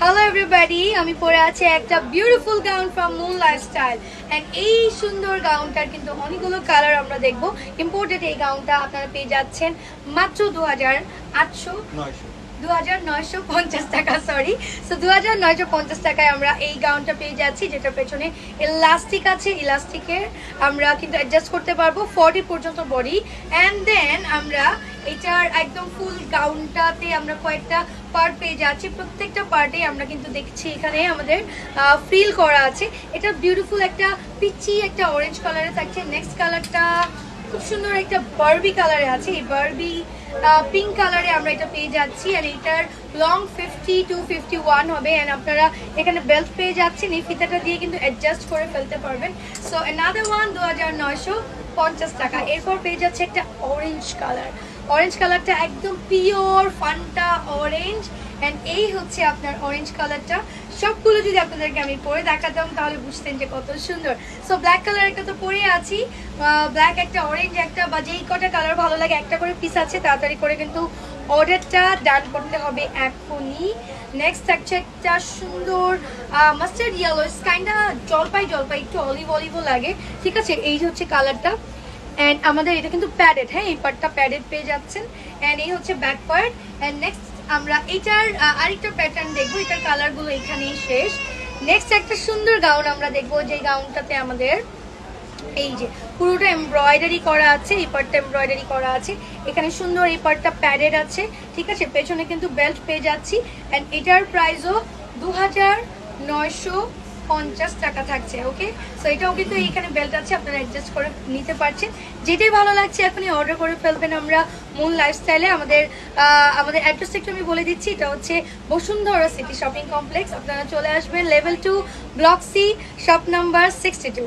Hello everybody, আমি পরে আছি একটা beautiful gown from Moon Lifestyle and এই সুন্দর গাউনটার কিন্তু অনেকগুলো কালার আমরা দেখব। ইম্পোর্টেড এই গাউনটা আপনারা পেয়ে যাচ্ছেন মাত্র 2950 টাকা, সরি। সো 2950 টাকায় আমরা এই গাউনটা পেয়ে যাচ্ছি, যেটার পেছনে ইলাস্টিক আছে। ইলাস্টিকের আমরা কিন্তু অ্যাডজাস্ট করতে পারবো 40 পর্যন্ত বডি। অ্যান্ড দেন আমরা এটার একদম ফুল গাউনটাতে আমরা কয়েকটা পার্ট পেয়ে যাচ্ছি। প্রত্যেকটা পার্টে আমরা কিন্তু দেখছি এখানে আমাদের ফ্রিল করা আছে। এটা বিউটিফুল একটা পিচি একটা অরেঞ্জ কালারে থাকছে। নেক্সট কালারটা খুব সুন্দর একটা বারবি কালারে আছে। এই বারবি পিঙ্ক কালারে আমরা এটা পেয়ে যাচ্ছি। আর এটার লং 50 to 51 হবে। অ্যান্ড আপনারা এখানে বেল্ট পেয়ে যাচ্ছেন, এই ফিতাটা দিয়ে কিন্তু অ্যাডজাস্ট করে ফেলতে পারবেন। সো অ্যানাদার ওয়ান 2950 টাকা। এরপর পেয়ে যাচ্ছে একটা অরেঞ্জ কালার। অরেঞ্জ কালারটা একদম পিওর ফান্টা অরেঞ্জ। অ্যান্ড এই হচ্ছে আপনার অরেঞ্জ কালারটা। সবগুলো যদি আপনাদেরকে আমি পরে দেখাতাম তাহলে বুঝতেন যে কত সুন্দর। সো ব্ল্যাক কালার একটা তো পরে আছি, ব্ল্যাক একটা, অরেঞ্জ একটা, বা যেই কটা কালার ভালো লাগে একটা করে পিস আছে। তাড়াতাড়ি করে কিন্তু অর্ডারটা ডান করতে হবে এখনই। নেক্সট থাকছে একটা সুন্দর মাস্টার্ড ইয়েলো, কাইন্ডা জলপাই জলপাই, একটু অলিভ অলিভও লাগে, ঠিক আছে। এই হচ্ছে কালারটা। অ্যান্ড আমাদের এটা কিন্তু প্যাডেড, হ্যাঁ, এই পার্টটা প্যাডেড পেয়ে যাচ্ছেন। অ্যান্ড এই হচ্ছে ব্যাক পার্ট। অ্যান্ড নেক্সট আমরা এটার আরেকটা প্যাটার্ন দেখবো। এটার কালারগুলো এখানেই শেষ। নেক্সট একটা সুন্দর গাউন আমরা দেখবো, যে গাউনটাতে আমাদের এই যে পুরোটা এমব্রয়ডারি করা আছে। এই পার্টটা এমব্রয়ডারি করা আছে, এখানে সুন্দর এই পার্টটা প্যাডেড আছে, ঠিক আছে। পেছনে কিন্তু বেল্ট পেয়ে যাচ্ছি। অ্যান্ড এটার প্রাইসও 2950 টাকা থাকছে। ওকে, সো এটাও কিন্তু এইখানে বেল্ট আছে, আপনারা অ্যাডজাস্ট করে নিতে পারছেন। যেটাই ভালো লাগছে এখনই অর্ডার করে ফেলবেন। আমরা মুন লাইফস্টাইলে আমাদের অ্যাড্রেসটা একটু আমি বলে দিচ্ছি। এটা হচ্ছে বসুন্ধরা সিটি শপিং কমপ্লেক্স। আপনারা চলে আসবেন level 2 block C, shop number 62।